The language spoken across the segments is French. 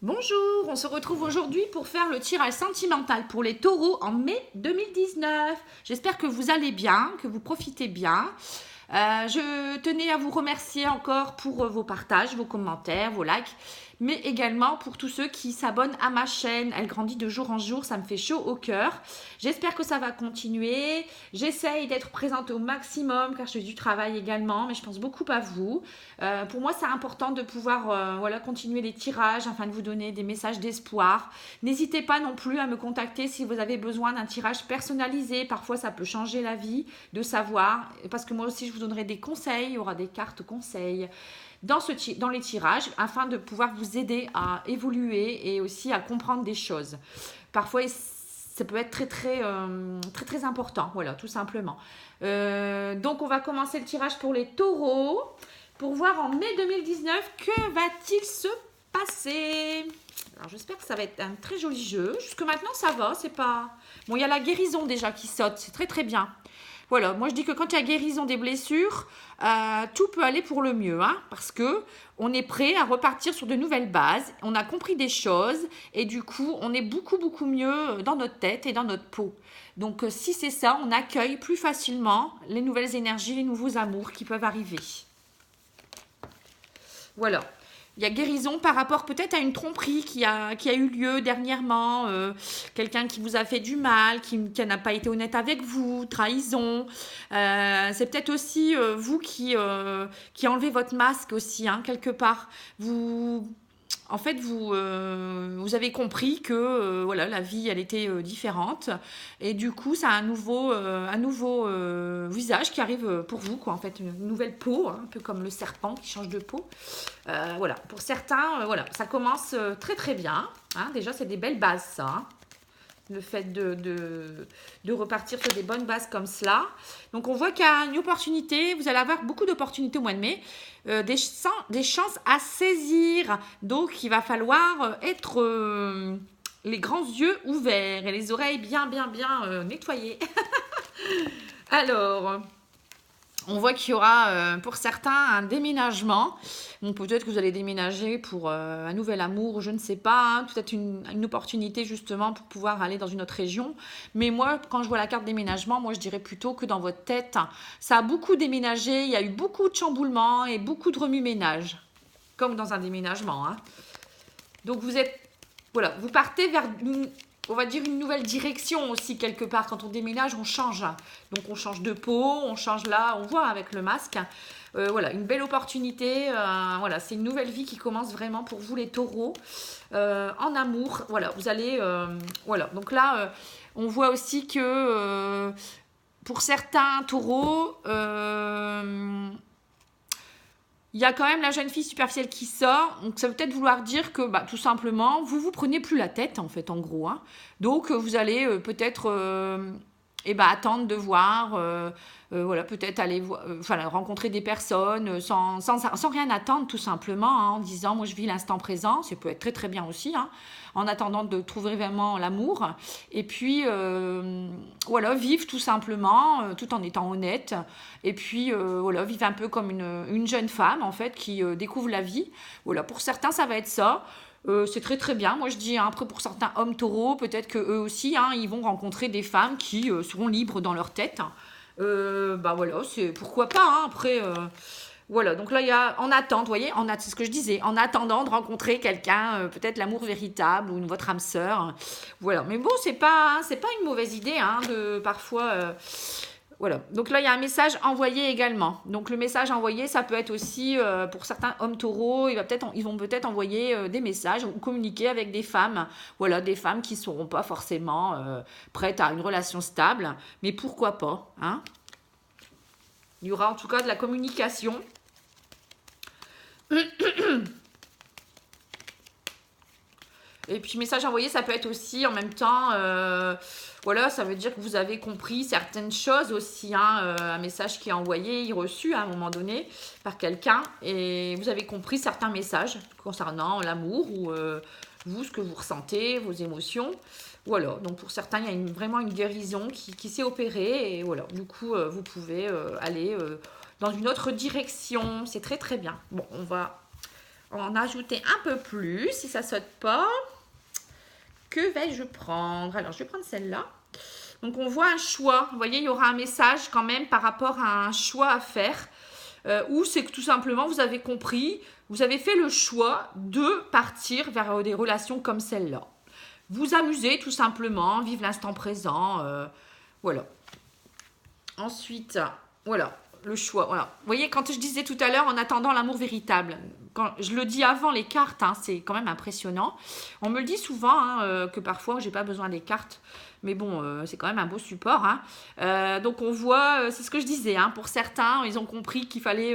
Bonjour, on se retrouve aujourd'hui pour faire le tirage sentimental pour les taureaux en mai 2019. J'espère que vous allez bien, que vous profitez bien. Je tenais à vous remercier encore pour vos partages, vos commentaires, vos likes, mais également pour tous ceux qui s'abonnent à ma chaîne. Elle grandit de jour en jour, ça me fait chaud au cœur. J'espère que ça va continuer. J'essaye d'être présente au maximum car je fais du travail également, mais je pense beaucoup à vous. Pour moi, c'est important de pouvoir continuer les tirages afin de vous donner des messages d'espoir. N'hésitez pas non plus à me contacter si vous avez besoin d'un tirage personnalisé. Parfois, ça peut changer la vie de savoir, parce que moi aussi, je vous donnerai des conseils. Il y aura des cartes conseils dans les tirages afin de pouvoir vous aider à évoluer et aussi à comprendre des choses. Parfois, ça peut être très important, voilà, tout simplement. Donc, on va commencer le tirage pour les taureaux pour voir en mai 2019 que va-t-il se passer. Alors, j'espère que ça va être un très joli jeu. Jusque maintenant, ça va, c'est pas... Bon, il y a la guérison déjà qui saute, c'est très bien. Voilà, moi je dis que quand il y a guérison des blessures, tout peut aller pour le mieux, hein, parce que on est prêt à repartir sur de nouvelles bases, on a compris des choses et du coup on est beaucoup mieux dans notre tête et dans notre peau. Donc si c'est ça, on accueille plus facilement les nouvelles énergies, les nouveaux amours qui peuvent arriver. Voilà. Il y a guérison par rapport peut-être à une tromperie qui a eu lieu dernièrement, quelqu'un qui vous a fait du mal, qui n'a pas été honnête avec vous, trahison. C'est peut-être aussi vous qui enlevez votre masque aussi, hein, quelque part. En fait, vous avez compris que voilà, la vie, elle était différente. Et du coup, ça a un nouveau visage qui arrive pour vous, quoi. En fait, une nouvelle peau, hein, un peu comme le serpent qui change de peau. Voilà, pour certains, voilà, ça commence très bien. Hein. Déjà, c'est des belles bases, ça. Hein. Le fait de repartir sur des bonnes bases comme cela. Donc, on voit qu'il y a une opportunité. Vous allez avoir beaucoup d'opportunités au mois de mai. Des chances à saisir. Donc, il va falloir être les grands yeux ouverts et les oreilles bien nettoyées. Alors... On voit qu'il y aura pour certains un déménagement. Bon, peut-être que vous allez déménager pour un nouvel amour, je ne sais pas. Hein, peut-être une opportunité justement pour pouvoir aller dans une autre région. Mais moi, quand je vois la carte déménagement, moi je dirais plutôt que dans votre tête, ça a beaucoup déménagé. Il y a eu beaucoup de chamboulements et beaucoup de remue-ménage. Comme dans un déménagement. Hein. Donc voilà, vous partez vers... on va dire une nouvelle direction aussi quelque part. Quand on déménage, on change. Donc on change de peau, on change là, on voit avec le masque. Voilà, une belle opportunité. Voilà, c'est une nouvelle vie qui commence vraiment pour vous les taureaux. En amour, voilà, vous allez... voilà, donc là, on voit aussi que pour certains taureaux... il y a quand même la jeune fille superficielle qui sort. Donc, ça veut peut-être vouloir dire que, tout simplement, vous prenez plus la tête, en fait, en gros. Hein. Donc, vous allez peut-être attendre de voir, voilà, peut-être aller rencontrer des personnes sans rien attendre, tout simplement, hein, en disant, moi, je vis l'instant présent. Ça peut être très bien aussi, hein, en attendant de trouver vraiment l'amour. Et puis, voilà, vivre tout simplement, tout en étant honnête. Et puis, voilà, vivre un peu comme une jeune femme, en fait, qui découvre la vie. Voilà, pour certains, ça va être ça. C'est très bien. Moi, je dis, hein, après, pour certains hommes taureaux, peut-être qu'eux aussi, hein, ils vont rencontrer des femmes qui seront libres dans leur tête. Voilà, c'est pourquoi pas. Hein, après, voilà. Donc là, il y a en attente, vous voyez, c'est ce que je disais, en attendant de rencontrer quelqu'un, peut-être l'amour véritable ou votre âme sœur. Voilà. Mais bon, c'est pas une mauvaise idée, hein, de parfois. Voilà, donc là il y a un message envoyé également. Donc le message envoyé, ça peut être aussi pour certains hommes taureaux, ils vont peut-être envoyer des messages ou communiquer avec des femmes. Voilà, des femmes qui ne seront pas forcément prêtes à une relation stable, mais pourquoi pas, hein. Il y aura en tout cas de la communication. Et puis message envoyé, ça peut être aussi en même temps... voilà, ça veut dire que vous avez compris certaines choses aussi. Hein, un message qui est envoyé, reçu à un moment donné par quelqu'un. Et vous avez compris certains messages concernant l'amour ou vous, ce que vous ressentez, vos émotions. Voilà, donc pour certains, il y a vraiment une guérison qui s'est opérée. Et voilà, du coup, vous pouvez aller dans une autre direction. C'est très bien. Bon, en ajouter un peu plus, si ça saute pas. Que vais-je prendre? Alors, je vais prendre celle-là. Donc, on voit un choix. Vous voyez, il y aura un message quand même par rapport à un choix à faire. Ou c'est que tout simplement, vous avez compris, vous avez fait le choix de partir vers des relations comme celle-là. Vous amuser tout simplement, vivre l'instant présent. Voilà. Ensuite, voilà, le choix. Voilà. Vous voyez, quand je disais tout à l'heure, en attendant l'amour véritable, quand je le dis avant les cartes, hein, c'est quand même impressionnant. On me le dit souvent, hein, que parfois, j'ai pas besoin des cartes. Mais bon, c'est quand même un beau support. Hein. Donc, on voit, c'est ce que je disais. Hein, pour certains, ils ont compris qu'il fallait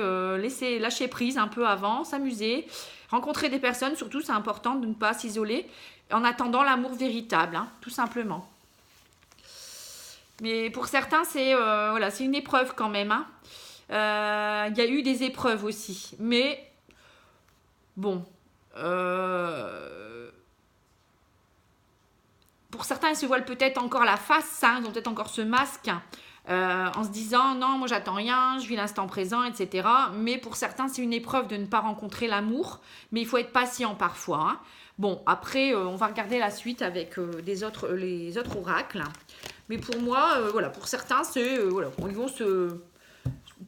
lâcher prise un peu avant, s'amuser, rencontrer des personnes. Surtout, c'est important de ne pas s'isoler en attendant l'amour véritable, hein, tout simplement. Mais pour certains, c'est voilà, c'est une épreuve quand même. Hein. Y a eu des épreuves aussi. Mais bon, pour certains, ils se voilent peut-être encore la face. Hein, ils ont peut-être encore ce masque en se disant non, moi j'attends rien, je vis l'instant présent, etc. Mais pour certains, c'est une épreuve de ne pas rencontrer l'amour. Mais il faut être patient parfois. Hein. Bon, après, on va regarder la suite avec les autres oracles. Mais pour moi, voilà, pour certains, c'est voilà, ils vont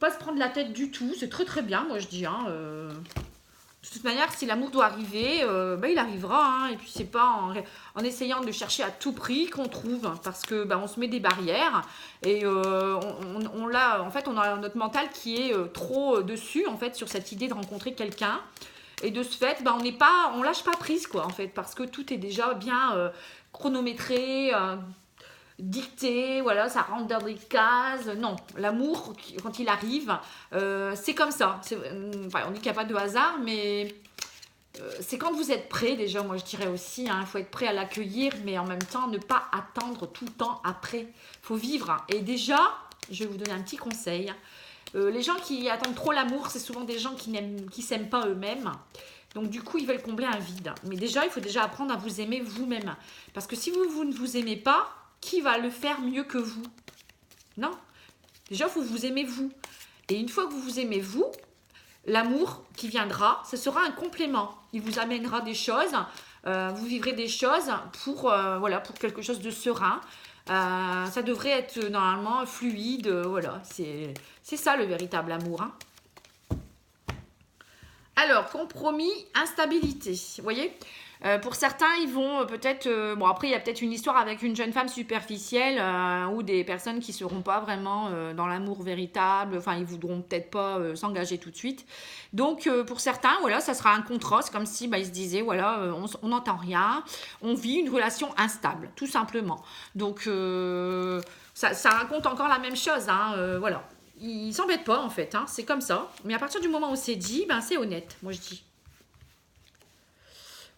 pas se prendre la tête du tout. C'est très très bien, moi je dis. Hein, de toute manière, si l'amour doit arriver, il arrivera. Hein, et puis c'est pas en essayant de chercher à tout prix qu'on trouve, hein, parce que on se met des barrières et on a notre mental qui est trop dessus en fait sur cette idée de rencontrer quelqu'un. Et de ce fait, on lâche pas prise quoi en fait, parce que tout est déjà bien chronométré. Dicté, voilà, ça rentre dans des cases. Non, l'amour, quand il arrive, c'est comme ça. On dit qu'il n'y a pas de hasard, mais c'est quand vous êtes prêt, déjà, moi je dirais aussi, il faut être prêt à l'accueillir, mais en même temps, ne pas attendre tout le temps après. Il faut vivre. Et déjà, je vais vous donner un petit conseil. Les gens qui attendent trop l'amour, c'est souvent des gens qui s'aiment pas eux-mêmes. Donc du coup, ils veulent combler un vide. Mais déjà, il faut déjà apprendre à vous aimer vous-même. Parce que si vous ne vous aimez pas, qui va le faire mieux que vous? Non. Déjà, il faut vous aimer vous. Et une fois que vous vous aimez vous, l'amour qui viendra, ce sera un complément. Il vous amènera des choses, vous vivrez des choses pour quelque chose de serein. Ça devrait être normalement fluide. Voilà, c'est ça le véritable amour. Hein. Alors, compromis, instabilité. Vous voyez, pour certains, ils vont peut-être... après, il y a peut-être une histoire avec une jeune femme superficielle ou des personnes qui ne seront pas vraiment dans l'amour véritable. Enfin, ils ne voudront peut-être pas s'engager tout de suite. Donc, pour certains, voilà, ça sera un contrat. C'est comme si ils se disaient, voilà, on n'entend rien. On vit une relation instable, tout simplement. Donc, ça raconte encore la même chose. Hein, voilà. Ils s'embêtent pas en fait, hein, c'est comme ça. Mais à partir du moment où c'est dit, c'est honnête, moi je dis.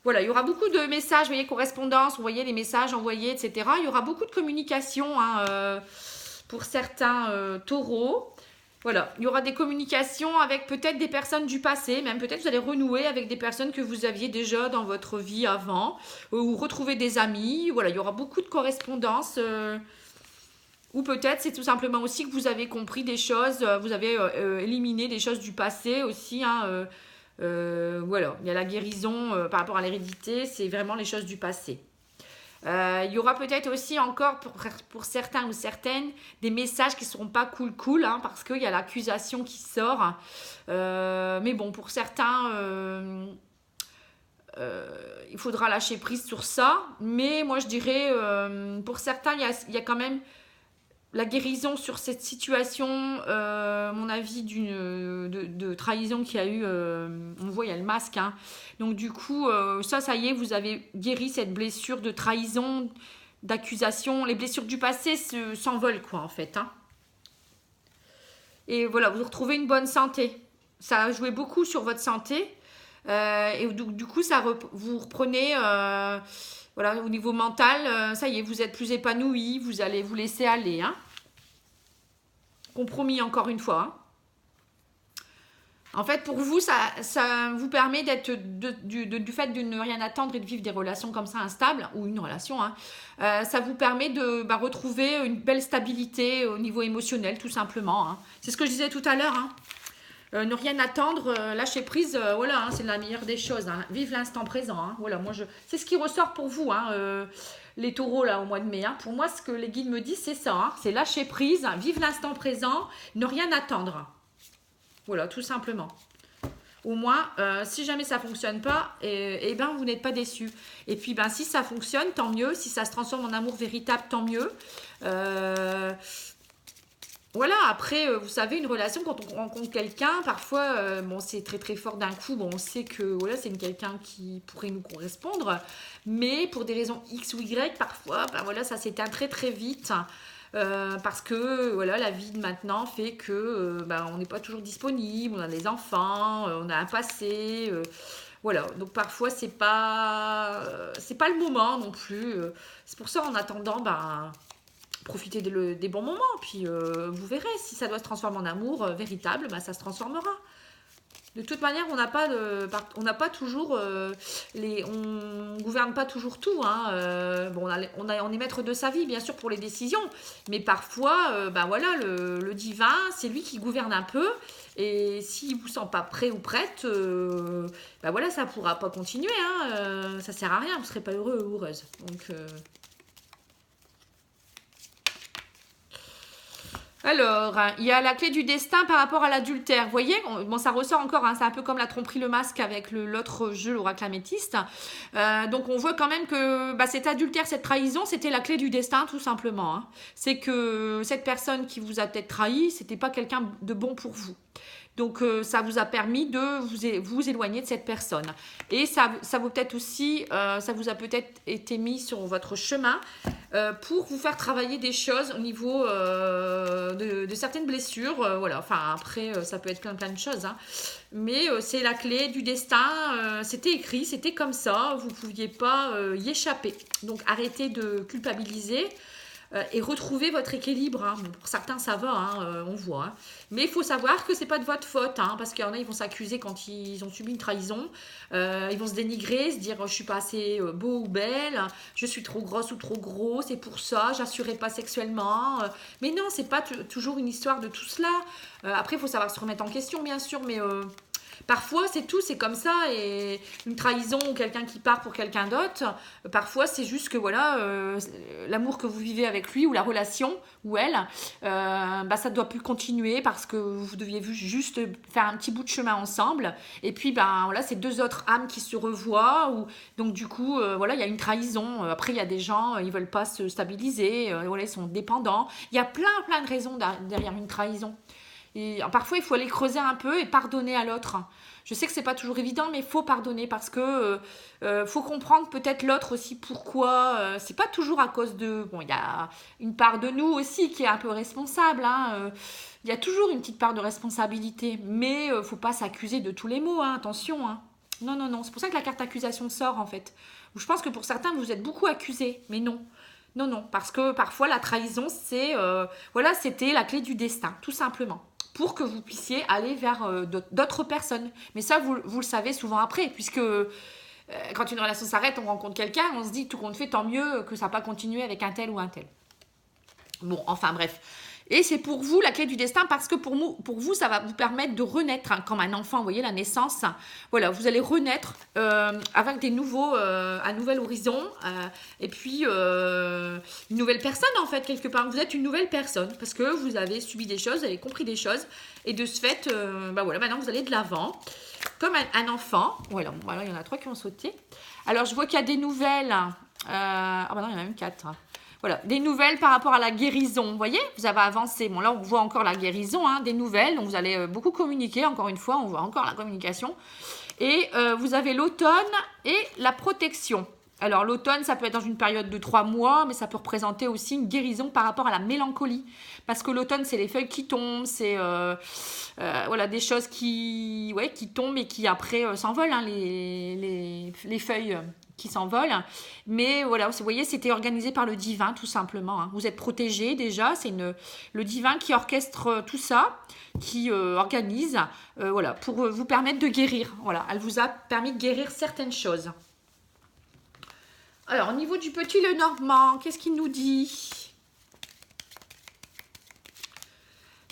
Voilà, il y aura beaucoup de messages, vous voyez, correspondance, vous voyez les messages envoyés, etc. Il y aura beaucoup de communication pour certains taureaux. Voilà, il y aura des communications avec peut-être des personnes du passé, même peut-être vous allez renouer avec des personnes que vous aviez déjà dans votre vie avant, ou retrouver des amis. Voilà, il y aura beaucoup de correspondance. Ou peut-être c'est tout simplement aussi que vous avez compris des choses, vous avez éliminé des choses du passé aussi. Hein, voilà, il y a la guérison par rapport à l'hérédité, c'est vraiment les choses du passé. Il y aura peut-être aussi encore pour certains ou certaines des messages qui ne seront pas cool, hein, parce qu'il y a l'accusation qui sort. Mais bon, pour certains, il faudra lâcher prise sur ça. Mais moi je dirais, pour certains, il y a quand même... La guérison sur cette situation, mon avis, de trahison qu'il y a eu, on voit, il y a le masque. Hein. Donc du coup, ça y est, vous avez guéri cette blessure de trahison, d'accusation. Les blessures du passé s'envolent, quoi, en fait. Hein. Et voilà, vous retrouvez une bonne santé. Ça a joué beaucoup sur votre santé. Et du coup, vous reprenez... voilà, au niveau mental, ça y est, vous êtes plus épanoui, vous allez vous laisser aller. Hein. Compromis encore une fois. Hein. En fait, pour vous, ça vous permet d'être du fait de ne rien attendre et de vivre des relations comme ça instables, ou une relation, hein, ça vous permet de retrouver une belle stabilité au niveau émotionnel, tout simplement. Hein. C'est ce que je disais tout à l'heure. Hein. Ne rien attendre, lâcher prise, voilà, hein, c'est la meilleure des choses. Hein. Vive l'instant présent. Hein. Voilà, moi c'est ce qui ressort pour vous, hein, les taureaux là au mois de mai. Hein. Pour moi, ce que les guides me disent, c'est ça. Hein. C'est lâcher prise, vive l'instant présent, ne rien attendre. Voilà, tout simplement. Au moins, si jamais ça fonctionne pas, ben vous n'êtes pas déçus. Et puis ben si ça fonctionne, tant mieux. Si ça se transforme en amour véritable, tant mieux. Voilà, après, vous savez, une relation, quand on rencontre quelqu'un, parfois, bon, c'est très très fort d'un coup. Bon, on sait que voilà, c'est quelqu'un qui pourrait nous correspondre, mais pour des raisons X ou Y, parfois, ben voilà, ça s'éteint très très vite. Parce que voilà, la vie de maintenant fait que ben, on n'est pas toujours disponible, on a des enfants, on a un passé. Voilà, donc parfois c'est pas le moment non plus. C'est pour ça en attendant, ben profitez des bons moments, puis vous verrez, si ça doit se transformer en amour véritable, bah, ça se transformera. De toute manière, on n'a pas toujours on gouverne pas toujours tout. Hein. Bon, on est maître de sa vie, bien sûr, pour les décisions, mais parfois, bah voilà, le divin, c'est lui qui gouverne un peu. Et s'il vous sent pas prêt ou prête, bah voilà, ça pourra pas continuer. Hein. Ça sert à rien, vous serez pas heureux ou heureuse. Donc alors, il y a la clé du destin par rapport à l'adultère. Vous voyez, bon, ça ressort encore, hein, c'est un peu comme la tromperie le masque avec l'autre jeu, l'oracle améthyste. Donc, on voit quand même que bah, cet adultère, cette trahison, c'était la clé du destin, tout simplement. Hein. C'est que cette personne qui vous a peut-être trahi, c'était pas quelqu'un de bon pour vous. Donc, ça vous a permis de vous éloigner de cette personne. Et ça vous peut-être aussi, ça vous a peut-être été mis sur votre chemin pour vous faire travailler des choses au niveau de certaines blessures. Voilà, enfin, après, ça peut être plein de choses. Hein. Mais c'est la clé du destin. C'était écrit, c'était comme ça. Vous ne pouviez pas y échapper. Donc, arrêtez de culpabiliser. Et retrouver votre équilibre. Hein. Bon, pour certains, ça va, hein, on voit. Hein. Mais il faut savoir que c'est pas de votre faute, hein, parce qu'il y en a, ils vont s'accuser quand ils ont subi une trahison. Ils vont se dénigrer, se dire je suis pas assez beau ou belle, je suis trop grosse ou trop gros, c'est pour ça, j'assurais pas sexuellement. Mais non, c'est pas toujours une histoire de tout cela. Après, il faut savoir se remettre en question, bien sûr, mais parfois, c'est tout, c'est comme ça. Et une trahison ou quelqu'un qui part pour quelqu'un d'autre, parfois, c'est juste que voilà, l'amour que vous vivez avec lui ou la relation ou elle, bah, ça ne doit plus continuer parce que vous deviez juste faire un petit bout de chemin ensemble. Et puis, ben, voilà, c'est deux autres âmes qui se revoient. Donc, du coup, voilà, il y a une trahison. Après, il y a des gens, ils ne veulent pas se stabiliser. Voilà, ils sont dépendants. Il y a plein de raisons derrière une trahison. Et parfois, il faut aller creuser un peu et pardonner à l'autre. Je sais que c'est pas toujours évident, mais il faut pardonner parce que faut comprendre peut-être l'autre aussi pourquoi. C'est pas toujours à cause de. Bon, il y a une part de nous aussi qui est un peu responsable. Hein, il y a toujours une petite part de responsabilité, mais faut pas s'accuser de tous les maux. Hein, attention. Hein. Non. C'est pour ça que la carte accusation sort en fait. Je pense que pour certains, vous êtes beaucoup accusés, mais non. Non, parce que parfois la trahison, c'est voilà, c'était la clé du destin, tout simplement, pour que vous puissiez aller vers d'autres personnes. Mais ça, vous le savez souvent après, puisque quand une relation s'arrête, on rencontre quelqu'un, on se dit tout compte fait, tant mieux que ça n'a pas continué avec un tel ou un tel. Bon, enfin bref. Et c'est pour vous la clé du destin parce que pour vous, ça va vous permettre de renaître hein, comme un enfant, vous voyez, la naissance. Voilà, vous allez renaître avec un nouvel horizon et puis une nouvelle personne en fait, quelque part. Vous êtes une nouvelle personne parce que vous avez subi des choses, vous avez compris des choses et de ce fait, bah voilà, maintenant vous allez de l'avant comme un enfant. Voilà, il y en a 3 qui ont sauté. Alors, je vois qu'il y a des nouvelles. Ah bah non, il y en a même 4. Voilà, des nouvelles par rapport à la guérison. Vous voyez, vous avez avancé. Bon, là, on voit encore la guérison, hein, des nouvelles. Donc, vous allez beaucoup communiquer. Encore une fois, on voit encore la communication. Et vous avez l'automne et la protection. Alors, l'automne, ça peut être dans une période de 3 mois, mais ça peut représenter aussi une guérison par rapport à la mélancolie. Parce que l'automne, c'est les feuilles qui tombent, c'est voilà, des choses qui tombent et qui après s'envolent, hein, les feuilles qui s'envolent. Mais voilà, vous voyez, c'était organisé par le divin, tout simplement. Hein. Vous êtes protégés déjà, c'est le divin qui orchestre tout ça, qui organise, voilà, pour vous permettre de guérir. Voilà, elle vous a permis de guérir certaines choses. Alors, au niveau du petit Lenormand, qu'est-ce qu'il nous dit ?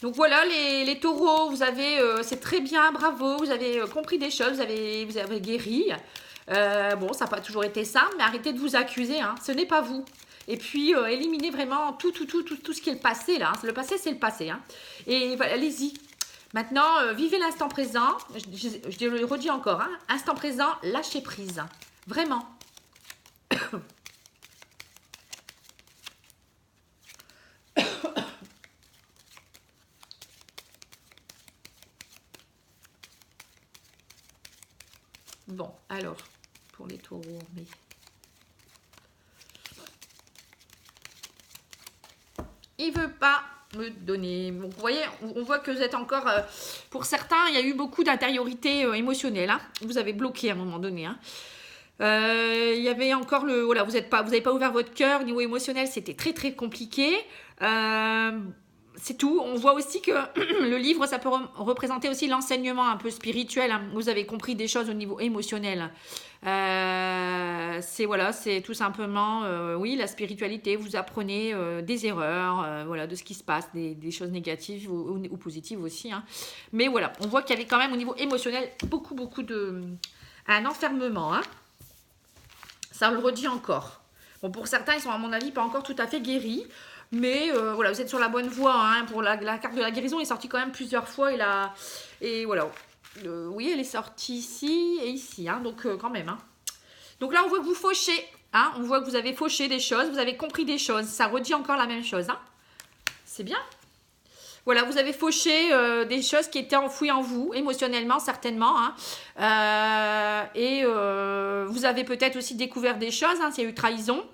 Donc voilà, les taureaux, vous avez, c'est très bien, bravo, vous avez compris des choses, vous avez guéri. Bon, ça n'a pas toujours été simple, mais arrêtez de vous accuser, hein, ce n'est pas vous. Et puis, éliminez vraiment tout ce qui est le passé, là. Le passé, c'est le passé, hein. Et voilà, allez-y. Maintenant, vivez l'instant présent. Je le redis encore, hein. Instant présent, lâchez prise. Vraiment. Bon, alors, pour les taureaux, mais... il veut pas me donner. Donc, vous voyez, on voit que vous êtes encore... pour certains, il y a eu beaucoup d'intériorité émotionnelle. Hein. Vous avez bloqué à un moment donné. Hein. Il y avait encore le... Voilà, vous n'avez pas ouvert votre cœur. Au niveau émotionnel, c'était très, très compliqué. C'est tout. On voit aussi que le livre, ça peut représenter aussi l'enseignement un peu spirituel. Hein. Vous avez compris des choses au niveau émotionnel. C'est tout simplement, oui, la spiritualité. Vous apprenez des erreurs, voilà, de ce qui se passe, des choses négatives ou positives aussi. Hein. Mais voilà, on voit qu'il y avait quand même au niveau émotionnel beaucoup un enfermement. Hein. Ça on le redit encore. Bon, pour certains, ils sont à mon avis pas encore tout à fait guéris. Mais voilà, vous êtes sur la bonne voie. Hein, pour la carte de la guérison est sortie quand même plusieurs fois. Et voilà. Oui, elle est sortie ici et ici. Hein, donc, quand même. Hein. Donc là, on voit que vous fauchez. Hein, on voit que vous avez fauché des choses. Vous avez compris des choses. Ça redit encore la même chose. Hein. C'est bien. Voilà, vous avez fauché des choses qui étaient enfouies en vous, émotionnellement, certainement. Hein. Vous avez peut-être aussi découvert des choses. Hein, s'il y a eu trahison.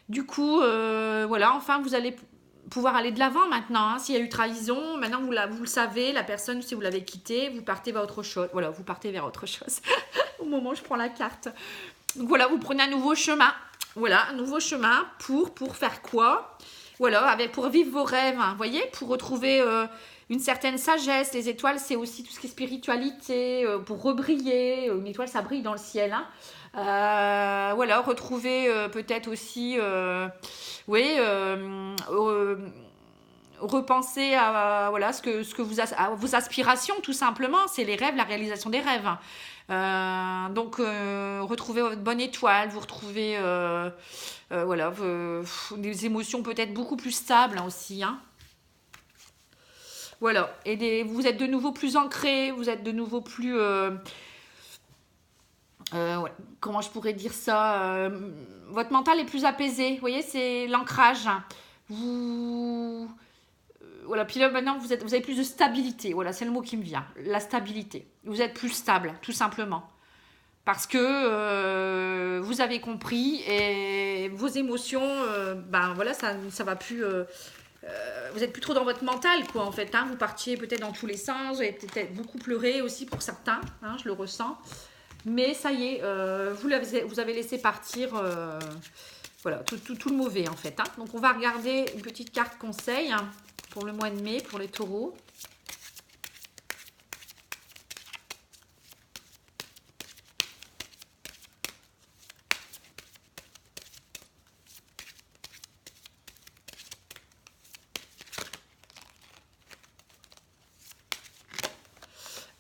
Du coup, voilà, enfin, vous allez pouvoir aller de l'avant maintenant. Hein. S'il y a eu trahison, maintenant vous le savez, la personne, si vous l'avez quittée, vous partez vers autre chose. Voilà, vous partez vers autre chose au moment où je prends la carte. Donc voilà, vous prenez un nouveau chemin. Voilà, un nouveau chemin pour faire quoi? Voilà, pour vivre vos rêves, hein, vous voyez, pour retrouver une certaine sagesse. Les étoiles, c'est aussi tout ce qui est spiritualité, pour rebriller. Une étoile, ça brille dans le ciel, hein. Voilà, retrouver peut-être aussi, repenser à voilà, à vos aspirations, tout simplement. C'est les rêves, la réalisation des rêves. Donc, retrouver votre bonne étoile, vous retrouvez voilà, des émotions peut-être beaucoup plus stables, hein, aussi. Hein. Voilà, et vous êtes de nouveau plus ancré, vous êtes de nouveau plus... ouais. Comment je pourrais dire ça, votre mental est plus apaisé, vous voyez, c'est l'ancrage. Voilà, puis là maintenant vous avez plus de stabilité, voilà, c'est le mot qui me vient, la stabilité. Vous êtes plus stable, tout simplement. Parce que vous avez compris et vos émotions, ben voilà, ça va plus... vous êtes plus trop dans votre mental, quoi, en fait. Hein, vous partiez peut-être dans tous les sens, vous avez peut-être beaucoup pleuré aussi pour certains, hein, je le ressens. Mais ça y est, vous avez laissé partir voilà, tout le mauvais, en fait. Hein. Donc, on va regarder une petite carte conseil, hein, pour le mois de mai, pour les taureaux.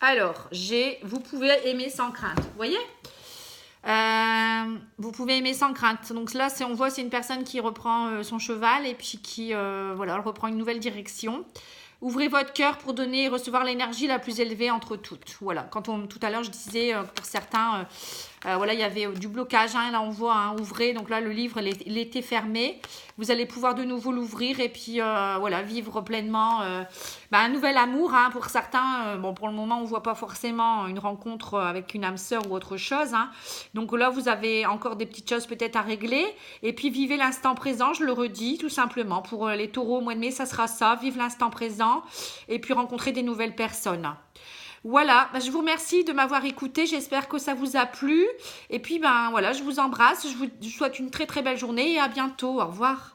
Alors, vous pouvez aimer sans crainte, vous voyez, vous pouvez aimer sans crainte. Donc là, on voit c'est une personne qui reprend son cheval et puis qui voilà, elle reprend une nouvelle direction. Ouvrez votre cœur pour donner et recevoir l'énergie la plus élevée entre toutes. Voilà, tout à l'heure, je disais pour certains, voilà, il y avait du blocage. Hein, là, on voit, hein, ouvrez. Donc là, le livre, il était fermé. Vous allez pouvoir de nouveau l'ouvrir et puis, voilà, vivre pleinement un nouvel amour. Hein, pour certains, bon, pour le moment, on ne voit pas forcément une rencontre avec une âme sœur ou autre chose. Hein. Donc là, vous avez encore des petites choses peut-être à régler. Et puis, vivez l'instant présent, je le redis, tout simplement. Pour les taureaux au mois de mai, ça sera ça. Vive l'instant présent. Et puis rencontrer des nouvelles personnes. Voilà, je vous remercie de m'avoir écouté, j'espère que ça vous a plu. Et puis, voilà, je vous embrasse, je vous souhaite une très très belle journée et à bientôt, au revoir.